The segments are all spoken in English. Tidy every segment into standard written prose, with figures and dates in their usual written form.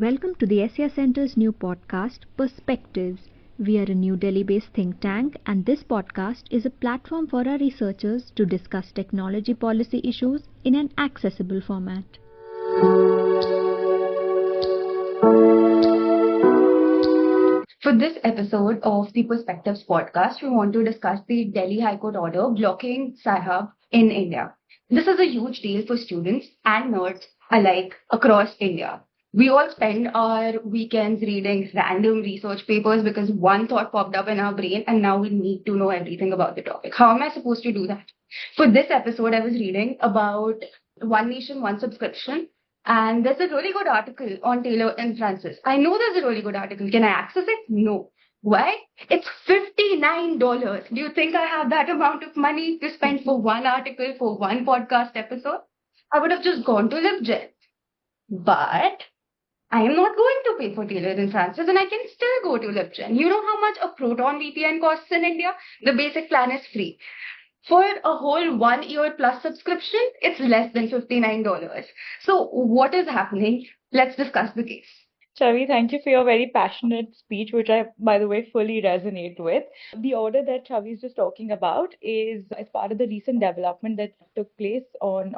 Welcome to the SEA Center's new podcast, Perspectives. We are a New Delhi based think tank, and this podcast is a platform for our researchers to discuss technology policy issues in an accessible format. For this episode of the Perspectives podcast, we want to discuss the Delhi High Court order blocking Sci-Hub in India. This is a huge deal for students and nerds alike across India. We all spend our weekends reading random research papers because one thought popped up in our brain and now we need to know everything about the topic. How am I supposed to do that? For this episode, I was reading about One Nation, One Subscription, and there's a really good article on Taylor and Francis. I know there's a really good article. Can I access it? No. Why? It's $59. Do you think I have that amount of money to spend for one article, for one podcast episode? I would have just gone to LibGen. But I am not going to pay for Taylor and Francis, and I can still go to LibGen. You know how much a Proton VPN costs in India? The basic plan is free. For a whole 1 year plus subscription, it's less than $59. So what is happening? Let's discuss the case. Chavi, thank you for your very passionate speech, which I, by the way, fully resonate with. The order that Chavi is just talking about is as part of the recent development that took place on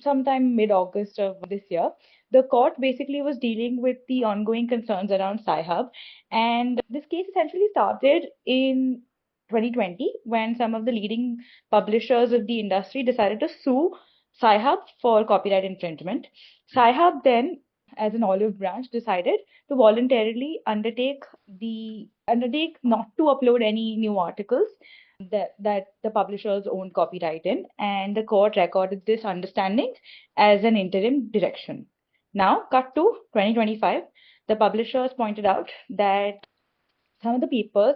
sometime mid-August of this year. The court basically was dealing with the ongoing concerns around Sci-Hub, and this case essentially started in 2020 when some of the leading publishers of the industry decided to sue Sci-Hub for copyright infringement. Sci-Hub then, as an olive branch, decided to voluntarily undertake not to upload any new articles that the publishers owned copyright in, and the court recorded this understanding as an interim direction. Now, cut to 2025, the publishers pointed out that some of the papers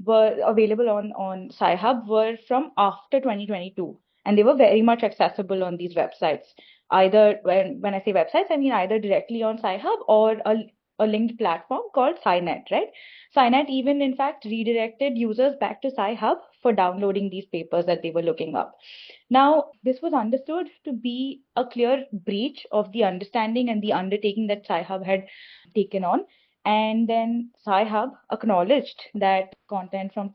were available on Sci-Hub were from after 2022, and they were very much accessible on these websites. Either when I say websites, I mean either directly on Sci-Hub or a linked platform called SciNet, right? SciNet even in fact redirected users back to Sci-Hub for downloading these papers that they were looking up. Now, this was understood to be a clear breach of the understanding and the undertaking that Sci-Hub had taken on. And then Sci-Hub acknowledged that content from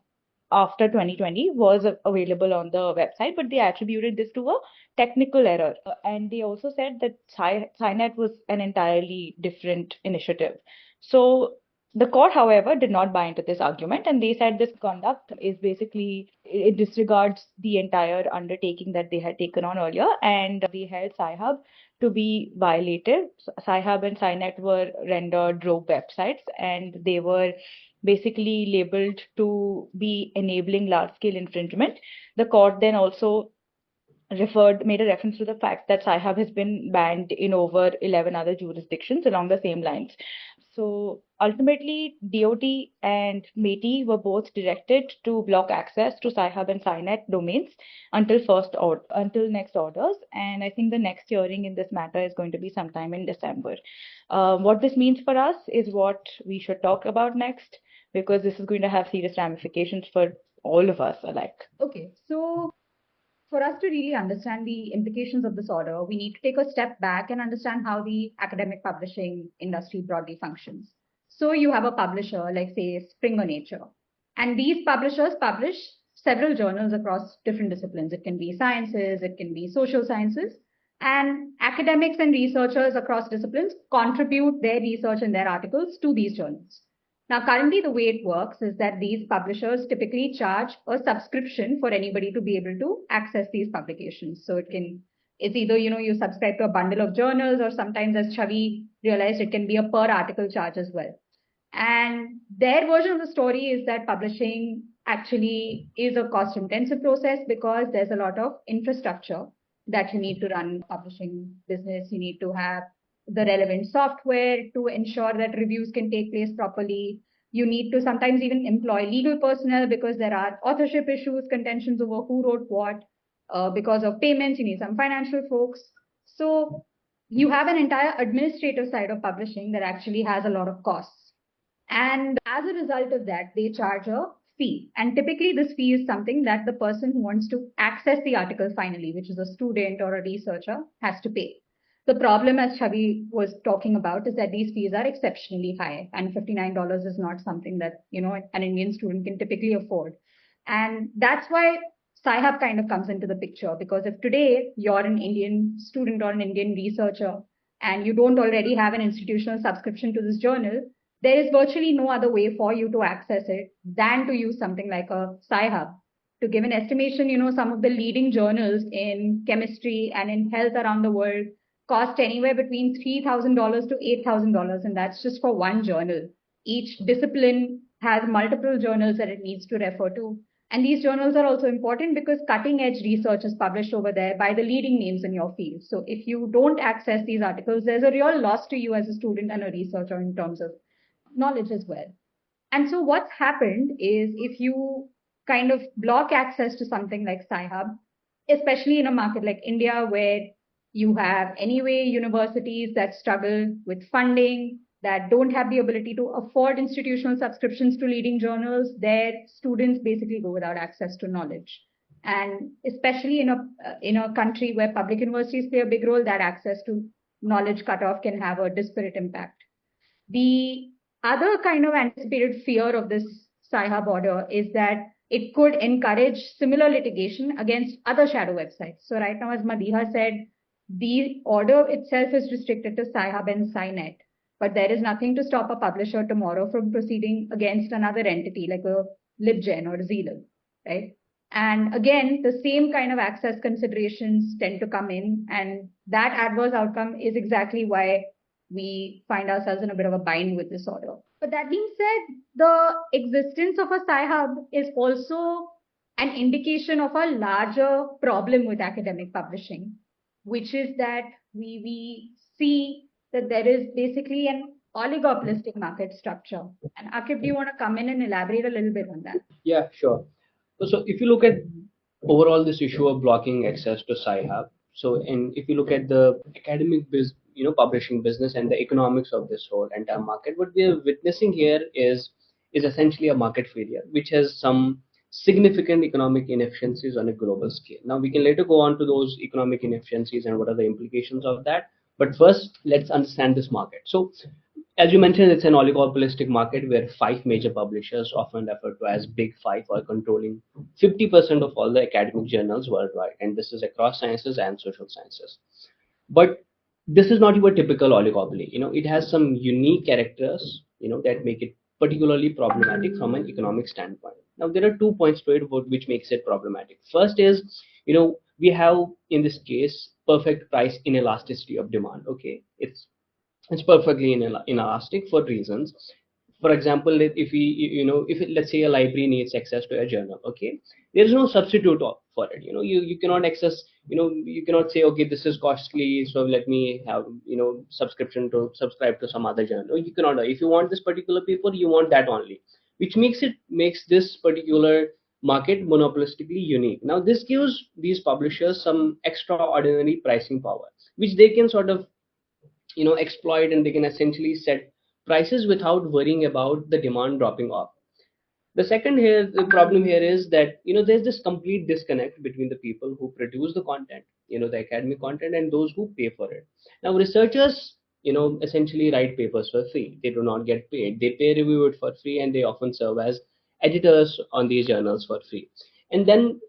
after 2020 was available on the website, but they attributed this to a technical error. And they also said that SciNet was an entirely different initiative. So the court, however, did not buy into this argument, and they said this conduct is basically, it disregards the entire undertaking that they had taken on earlier, and they held Sci-Hub to be violated. Sci-Hub and SciNet were rendered rogue websites, and they were basically labeled to be enabling large-scale infringement. The court then also made a reference to the fact that Sci-Hub has been banned in over 11 other jurisdictions along the same lines. So ultimately, DOT and MeitY were both directed to block access to Sci-Hub and SciNet domains until next orders. And I think the next hearing in this matter is going to be sometime in December. What this means for us is what we should talk about next, because this is going to have serious ramifications for all of us alike. Okay, so for us to really understand the implications of this order, we need to take a step back and understand how the academic publishing industry broadly functions. So you have a publisher like, say, Springer Nature, and these publishers publish several journals across different disciplines. It can be sciences, it can be social sciences, and academics and researchers across disciplines contribute their research and their articles to these journals. Now, currently, the way it works is that these publishers typically charge a subscription for anybody to be able to access these publications. So it's either, you subscribe to a bundle of journals, or sometimes, as Chavi realized, it can be a per article charge as well. And their version of the story is that publishing actually is a cost intensive process because there's a lot of infrastructure that you need to run publishing business. You need to have the relevant software to ensure that reviews can take place properly. You need to sometimes even employ legal personnel because there are authorship issues, contentions over who wrote what. Because of payments, you need some financial folks. So you have an entire administrative side of publishing that actually has a lot of costs. And as a result of that, they charge a fee. And typically this fee is something that the person who wants to access the article finally, which is a student or a researcher, has to pay. The problem, as Chavi was talking about, is that these fees are exceptionally high, and $59 is not something that an Indian student can typically afford. And that's why Sci-Hub kind of comes into the picture, because if today you're an Indian student or an Indian researcher and you don't already have an institutional subscription to this journal, there is virtually no other way for you to access it than to use something like a Sci-Hub. To give an estimation, some of the leading journals in chemistry and in health around the world cost anywhere between $3,000 to $8,000, and that's just for one journal. Each discipline has multiple journals that it needs to refer to. And these journals are also important because cutting edge research is published over there by the leading names in your field. So if you don't access these articles, there's a real loss to you as a student and a researcher in terms of knowledge as well. And so what's happened is, if you kind of block access to something like Sci-Hub, especially in a market like India, where you have anyway universities that struggle with funding, that don't have the ability to afford institutional subscriptions to leading journals, their students basically go without access to knowledge. And especially in a country where public universities play a big role, that access to knowledge cutoff can have a disparate impact. The other kind of anticipated fear of this Sci-Hub order is that it could encourage similar litigation against other shadow websites. So right now, as Madiha said, the order itself is restricted to Sci-Hub and SciNet, but there is nothing to stop a publisher tomorrow from proceeding against another entity like a LibGen or Zealand, right? And again, the same kind of access considerations tend to come in, and that adverse outcome is exactly why we find ourselves in a bit of a bind with this order. But that being said, the existence of a Sci-Hub is also an indication of a larger problem with academic publishing, which is that we see that there is basically an oligopolistic market structure. And Akib, do you want to come in and elaborate a little bit on that? Yeah, sure. So if you look at overall this issue of blocking access to Sci-Hub, and if you look at the academic publishing business and the economics of this whole entire market, what we are witnessing here is essentially a market failure, which has some significant economic inefficiencies on a global scale. Now we can later go on to those economic inefficiencies and what are the implications of that. But first, let's understand this market. So as you mentioned, it's an oligopolistic market where five major publishers, often referred to as Big Five, are controlling 50% of all the academic journals worldwide. And this is across sciences and social sciences. But this is not your typical oligopoly. It has some unique characters, that make it particularly problematic from an economic standpoint. Now, there are 2 points to it which makes it problematic. First is, we have, in this case, perfect price inelasticity of demand. Okay, it's perfectly inelastic for reasons. For example, let's say a library needs access to a journal, okay, there is no substitute for it. You cannot access, you cannot say, okay, this is costly, so let me have subscribe to some other journal. No, you cannot. If you want this particular paper, you want that only, which makes this particular market monopolistically unique. Now this gives these publishers some extraordinary pricing power, which they can sort of exploit, and they can essentially set prices without worrying about the demand dropping off. The problem here is that there's this complete disconnect between the people who produce the content, the academic content, and those who pay for it. Now researchers essentially write papers for free. They do not get paid. They pay review it for free, and they often serve as editors on these journals for free. And then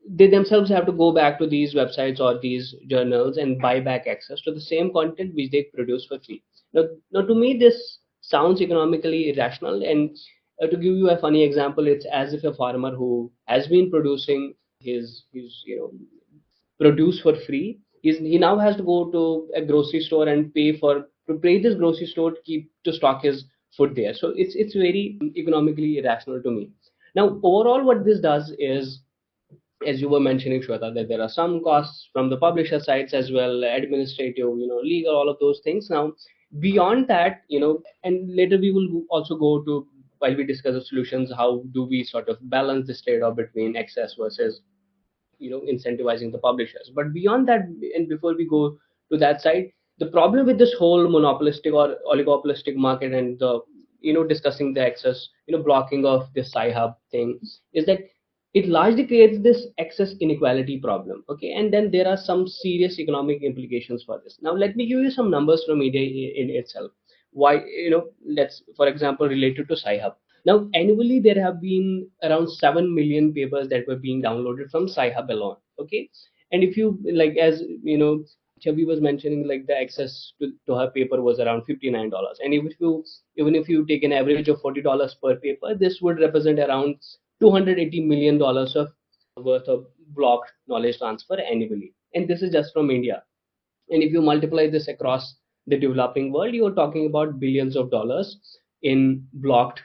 they themselves have to go back to these websites or these journals and buy back access to the same content which they produce for free. Now to me, this sounds economically irrational. And to give you a funny example, it's as if a farmer who has been producing his produce for free, he now has to go to a grocery store and pay this grocery store to stock his food there. So it's very economically irrational to me. Now overall, what this does is, as you were mentioning, Shweta, that there are some costs from the publisher sides as well, administrative, legal, all of those things. Now, beyond that, and later we will also go to, while we discuss the solutions, how do we sort of balance this trade-off between access versus, incentivizing the publishers. But beyond that, and before we go to that side, the problem with this whole monopolistic or oligopolistic market and the, discussing the access, blocking of this Sci-Hub thing, is that it largely creates this access inequality problem. Okay, and then there are some serious economic implications for this. Now let me give you some numbers from India in itself. Why, let's, for example, related to Sci-Hub. Now annually there have been around 7 million papers that were being downloaded from Sci-Hub alone. Okay, and if you like, as Chavi was mentioning, like the access to her paper was around $59, and even if you take an average of $40 per paper, this would represent around $280 million of worth of blocked knowledge transfer annually, and this is just from India. And if you multiply this across the developing world, you are talking about billions of dollars in blocked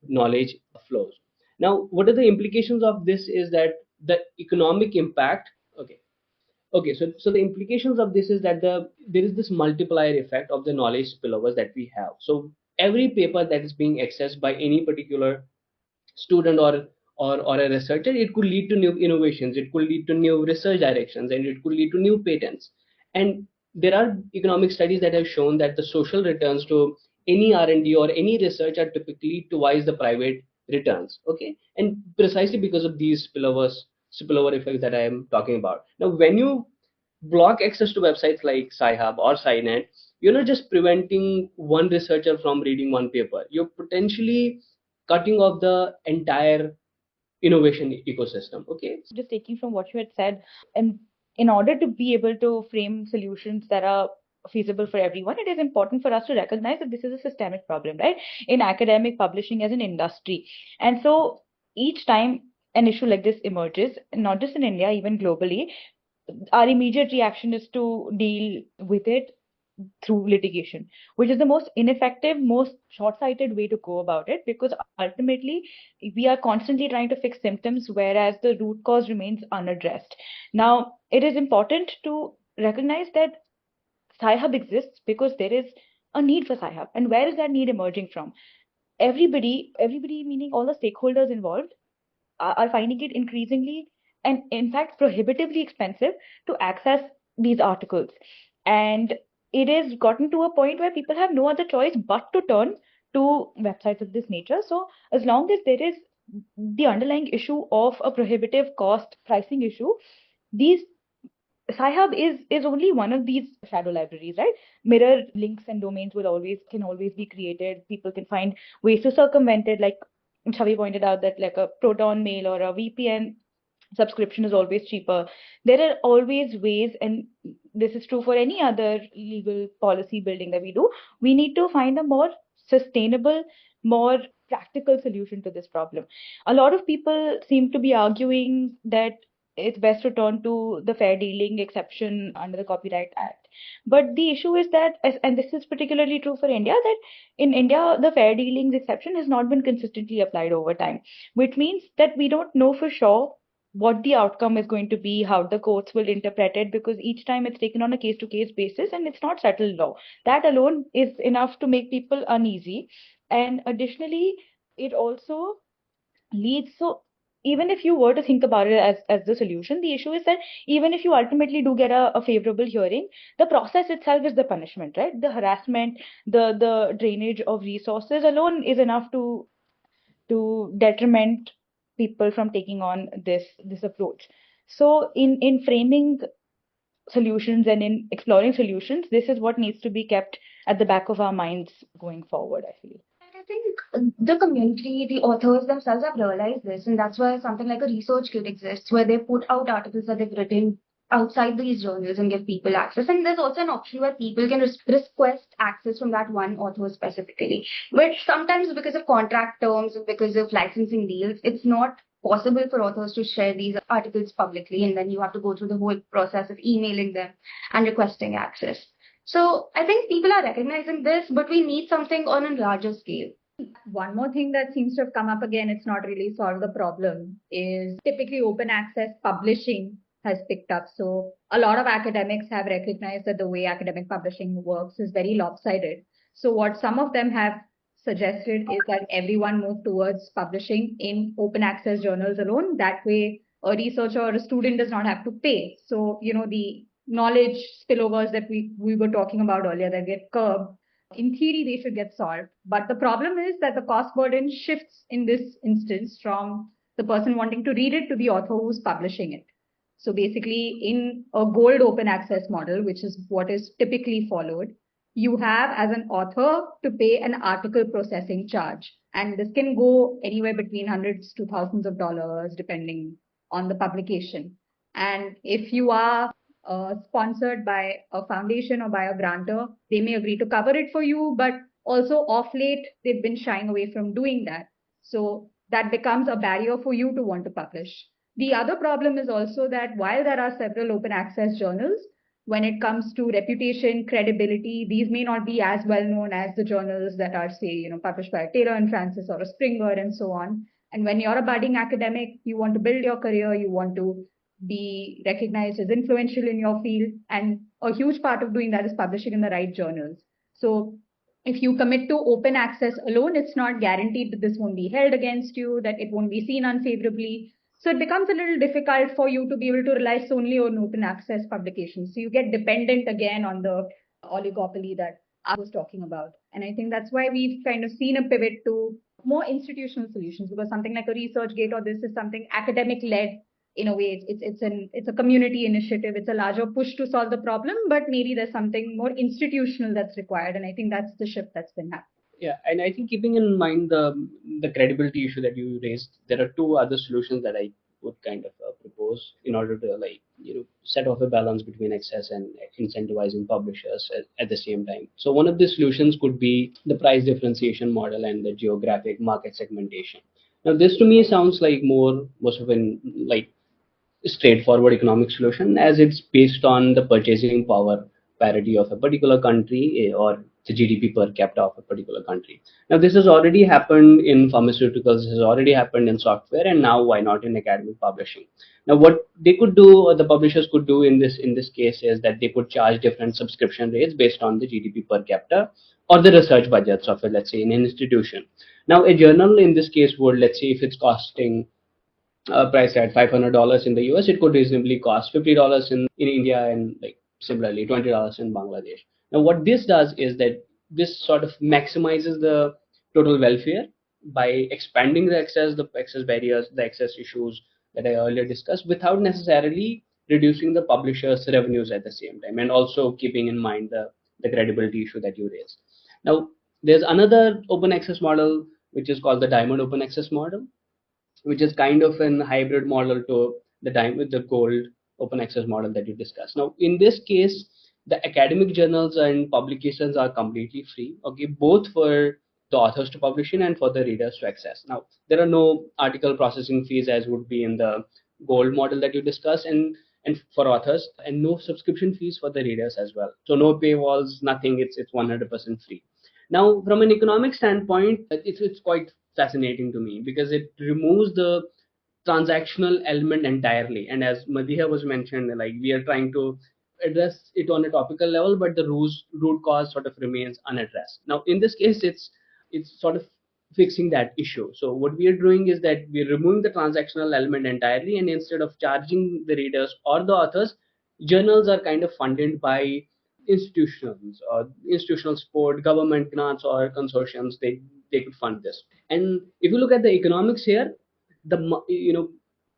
knowledge flows. Now, what are the implications of this is that the economic impact. Okay, so the implications of this is that there is this multiplier effect of the knowledge spillovers that we have. So every paper that is being accessed by any particular student or a researcher, it could lead to new innovations, it could lead to new research directions, and it could lead to new patents. And there are economic studies that have shown that the social returns to any R&D or any research are typically twice the private returns. Okay, and precisely because of these spillover effects that I am talking about. Now when you block access to websites like Sci-Hub or SciNet, you're not just preventing one researcher from reading one paper, you're potentially cutting off the entire innovation ecosystem. Okay, Just taking from what you had said, and in order to be able to frame solutions that are feasible for everyone, it is important for us to recognize that this is a systemic problem, right? In academic publishing as an industry. And so each time an issue like this emerges, not just in India, even globally, our immediate reaction is to deal with it through litigation, which is the most ineffective, most short-sighted way to go about it, because ultimately we are constantly trying to fix symptoms, whereas the root cause remains unaddressed. Now, it is important to recognize that Sci-Hub exists because there is a need for Sci-Hub. And where is that need emerging from? Everybody meaning all the stakeholders involved, are finding it increasingly and in fact prohibitively expensive to access these articles. And it has gotten to a point where people have no other choice but to turn to websites of this nature. So as long as there is the underlying issue of a prohibitive cost pricing issue, these Sci-Hub is only one of these shadow libraries, right? Mirror links and domains can always be created. People can find ways to circumvent it, like Chavi pointed out that like a Proton mail or a VPN subscription is always cheaper. There are always ways, and this is true for any other legal policy building that we do. We need to find a more sustainable, more practical solution to this problem. A lot of people seem to be arguing that it's best to turn to the fair dealing exception under the Copyright Act. But the issue is that, and this is particularly true for India, that in India, the fair dealings exception has not been consistently applied over time, which means that we don't know for sure what the outcome is going to be, how the courts will interpret it, because each time it's taken on a case to case basis and it's not settled law. That alone is enough to make people uneasy. And additionally, it also leads, so even if you were to think about it as the solution, the issue is that even if you ultimately do get a favorable hearing, the process itself is the punishment, right? The harassment, the drainage of resources alone is enough to detriment people from taking on this approach. So in framing solutions and in exploring solutions, this is what needs to be kept at the back of our minds going forward, I feel. I think the community, the authors themselves have realized this, and that's why something like a research kit exists, where they put out articles that they've written outside these journals and give people access. And there's also an option where people can request access from that one author specifically. But sometimes, because of contract terms and because of licensing deals, it's not possible for authors to share these articles publicly, and then you have to go through the whole process of emailing them and requesting access. So I think people are recognizing this, but we need something on a larger scale. One more thing that seems to have come up again, it's not really solved the problem, is typically open access publishing has picked up. So a lot of academics have recognized that the way academic publishing works is very lopsided. So what some of them have suggested is that everyone move towards publishing in open access journals alone. That way, a researcher or a student does not have to pay. So, the knowledge spillovers that we were talking about earlier that get curbed, in theory, they should get solved. But the problem is that the cost burden shifts in this instance from the person wanting to read it to the author who's publishing it. So basically, in a gold open access model, which is what is typically followed, you have as an author to pay an article processing charge. And this can go anywhere between hundreds to thousands of dollars, depending on the publication. And if you are sponsored by a foundation or by a grantor, they may agree to cover it for you, but also off late, they've been shying away from doing that. So that becomes a barrier for you to want to publish. The other problem is also that while there are several open access journals, when it comes to reputation, credibility, these may not be as well known as the journals that are, say, published by a Taylor and Francis or a Springer and so on. And when you're a budding academic, you want to build your career, you want to be recognized as influential in your field. And a huge part of doing that is publishing in the right journals. So if you commit to open access alone, it's not guaranteed that this won't be held against you, that it won't be seen unfavorably. So it becomes a little difficult for you to be able to rely solely on open access publications. So you get dependent again on the oligopoly that I was talking about. And I think that's why we've kind of seen a pivot to more institutional solutions, because something like a ResearchGate or this is something academic led in a way. It's a community initiative. It's a larger push to solve the problem, but maybe there's something more institutional that's required. And I think that's the shift that's been happening. Yeah, and I think keeping in mind the credibility issue that you raised, there are two other solutions that I would kind of propose in order to set off a balance between access and incentivizing publishers at the same time. So one of the solutions could be the price differentiation model and the geographic market segmentation. Now this to me sounds like most of an like straightforward economic solution, as it's based on the purchasing power parity of a particular country, or the GDP per capita of a particular country. Now, this has already happened in pharmaceuticals, this has already happened in software, and now why not in academic publishing? Now, what they could do, or the publishers could do in this case, is that they could charge different subscription rates based on the GDP per capita or the research budgets of, let's say, an institution. Now, a journal in this case would, let's say, if it's costing price at $500 in the US, it could reasonably cost $50 in India, and like similarly $20 in Bangladesh. Now, what this does is that this sort of maximizes the total welfare by expanding the access barriers, the access issues that I earlier discussed, without necessarily reducing the publisher's revenues at the same time, and also keeping in mind the credibility issue that you raised. Now, there's another open access model which is called the Diamond Open Access model, which is kind of an hybrid model to the gold open access model that you discussed. Now, in this case, the academic journals and publications are completely free, okay, both for the authors to publish in and for the readers to access. Now, there are no article processing fees as would be in the gold model that you discussed, and for authors, and no subscription fees for the readers as well. So no paywalls, nothing. It's 100% free. Now, from an economic standpoint, it's quite fascinating to me because it removes the transactional element entirely. And as Madhiya was mentioned, like we are trying to address it on a topical level, but the root cause sort of remains unaddressed. Now, in this case, it's sort of fixing that issue. So what we are doing is that we're removing the transactional element entirely, and instead of charging the readers or the authors, journals are kind of funded by institutions or institutional support, government grants or consortiums. They could fund this. And if you look at the economics here,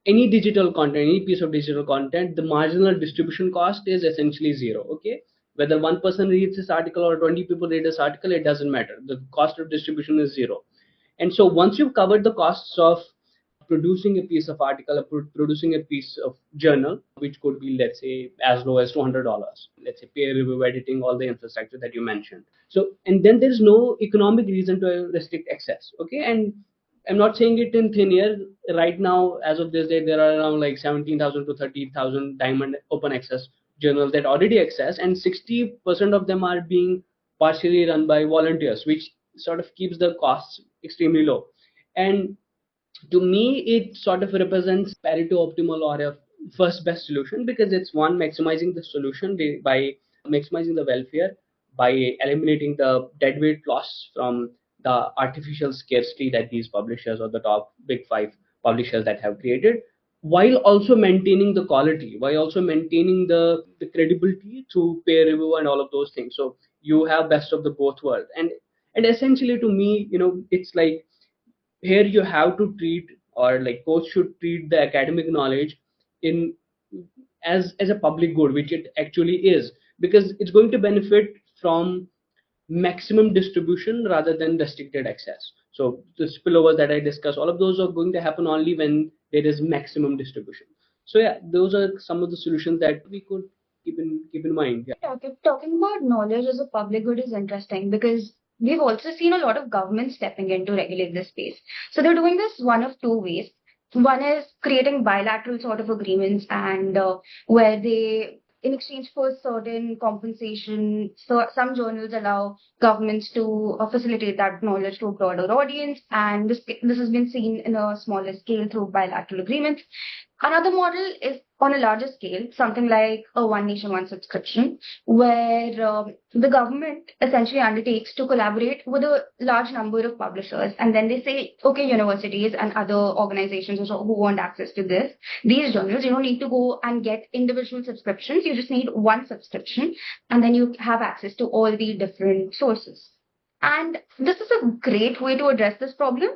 any digital content, any piece of digital content, the marginal distribution cost is essentially zero. Okay, whether one person reads this article or 20 people read this article, it doesn't matter. The cost of distribution is zero. And so once you've covered the costs of producing a piece of article, or producing a piece of journal, which could be, let's say, as low as $200, let's say peer review, editing, all the infrastructure that you mentioned. So, and then there's no economic reason to restrict access. Okay, and I'm not saying it in thin air. Right now, as of this day, there are around like 17,000 to 30,000 diamond open access journals that already access, and 60% of them are being partially run by volunteers, which sort of keeps the costs extremely low. And to me, it sort of represents Pareto optimal or a first best solution, because it's one, maximizing the solution by maximizing the welfare, by eliminating the deadweight loss from the artificial scarcity that these publishers or the top big five publishers that have created, while also maintaining the quality, while also maintaining the credibility through peer review and all of those things. So you have best of the both worlds. And essentially, to me, it's like, here you have to treat or like courts should treat the academic knowledge in as a public good, which it actually is, because it's going to benefit from maximum distribution rather than restricted access. So the spillovers that I discussed, all of those are going to happen only when there is maximum distribution. So yeah, those are some of the solutions that we could keep in mind. Yeah. Talking about knowledge as a public good is interesting because we've also seen a lot of governments stepping in to regulate this space. So they're doing this one of two ways. One is creating bilateral sort of agreements and where they, in exchange for certain compensation, so some journals allow governments to facilitate that knowledge to a broader audience, and this has been seen in a smaller scale through bilateral agreements. Another model is on a larger scale, something like a one nation, one subscription, where the government essentially undertakes to collaborate with a large number of publishers. And then they say, okay, universities and other organizations also who want access to these journals, you don't need to go and get individual subscriptions. You just need one subscription, and then you have access to all the different sources. And this is a great way to address this problem,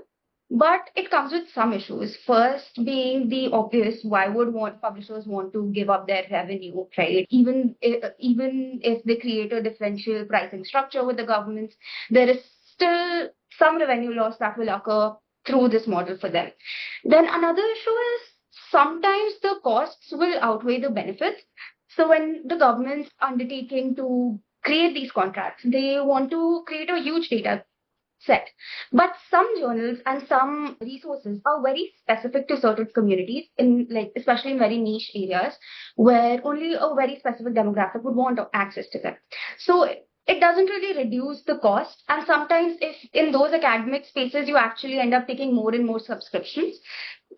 but it comes with some issues. First being the obvious, why would publishers want to give up their revenue, right? Even if they create a differential pricing structure with the governments, there is still some revenue loss that will occur through this model for them. Then another issue is sometimes the costs will outweigh the benefits. So when the government's undertaking to create these contracts, they want to create a huge data set. But some journals and some resources are very specific to certain communities, in like especially in very niche areas where only a very specific demographic would want access to them. So it doesn't really reduce the cost. And sometimes if in those academic spaces you actually end up taking more and more subscriptions,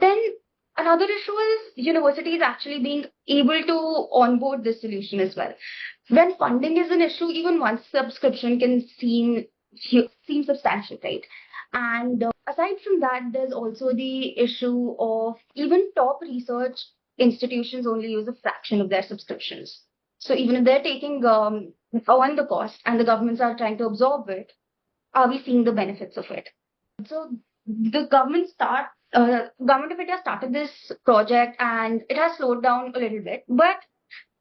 then another issue is universities actually being able to onboard this solution as well. When funding is an issue, even one subscription can seem substantial, right? And aside from that, there's also the issue of even top research institutions only use a fraction of their subscriptions. So even if they're taking on the cost and the governments are trying to absorb it, are we seeing the benefits of it? So the government of India started this project and it has slowed down a little bit, but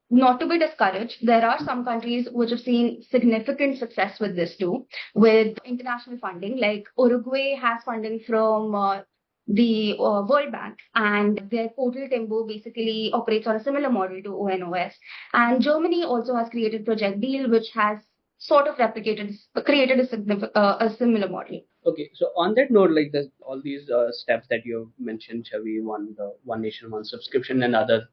not to be discouraged, there are some countries which have seen significant success with this too, with international funding. Like Uruguay has funding from the World Bank, and their portal Timbo basically operates on a similar model to ONOS. And Germany also has created Project Deal, which has sort of created a similar model. Okay, so on that note, like all these steps that you have mentioned, Chavi, the one nation, one subscription, and other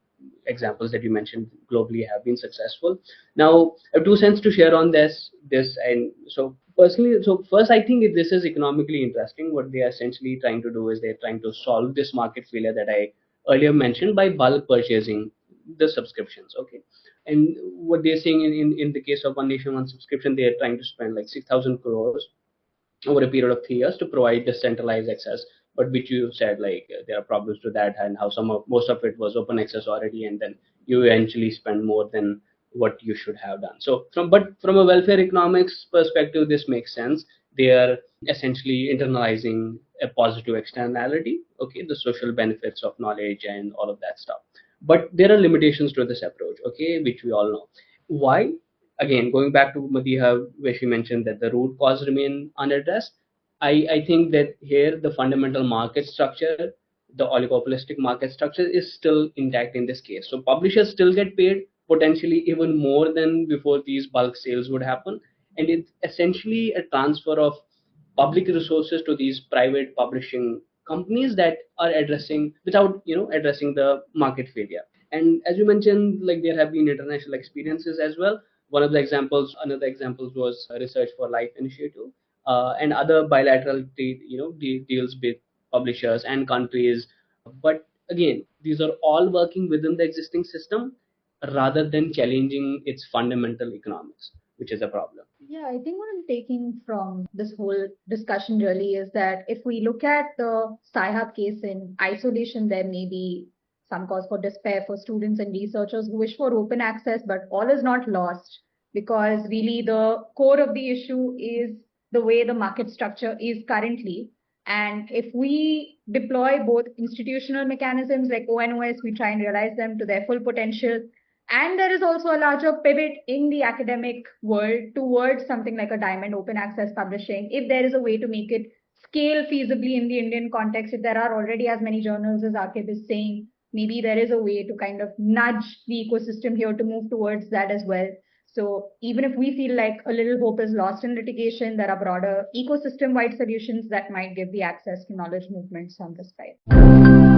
examples that you mentioned globally have been successful. Now, I have 2 cents to share on this, and so personally, so first, I think this is economically interesting. What they are essentially trying to do is they're trying to solve this market failure that I earlier mentioned by bulk purchasing the subscriptions. Okay, and what they're saying in the case of one nation, one subscription, they are trying to spend like 6,000 crores over a period of 3 years to provide decentralized access. But which you said, like there are problems to that, and how most of it was open access already, and then you eventually spend more than what you should have done. So from a welfare economics perspective, this makes sense. They are essentially internalizing a positive externality, okay, the social benefits of knowledge and all of that stuff. But there are limitations to this approach, okay, which we all know. Why? Again, going back to Madiha, where she mentioned that the root cause remain unaddressed, I think that here the fundamental market structure, the oligopolistic market structure, is still intact in this case. So publishers still get paid potentially even more than before these bulk sales would happen, and it's essentially a transfer of public resources to these private publishing companies that are addressing without addressing the market failure. And as you mentioned, like there have been international experiences as well. Another examples was Research for Life initiative, and other bilateral deals with publishers and countries. But again, these are all working within the existing system rather than challenging its fundamental economics, which is a problem. Yeah, I think what I'm taking from this whole discussion really is that if we look at the Sci-Hub case in isolation, there may be some cause for despair for students and researchers who wish for open access, but all is not lost because really the core of the issue is the way the market structure is currently. And if we deploy both institutional mechanisms like ONOS, we try and realize them to their full potential. And there is also a larger pivot in the academic world towards something like a diamond open access publishing. If there is a way to make it scale feasibly in the Indian context, if there are already as many journals as Akib is saying, maybe there is a way to kind of nudge the ecosystem here to move towards that as well. So even if we feel like a little hope is lost in litigation, there are broader ecosystem-wide solutions that might give the access to knowledge movements on this side.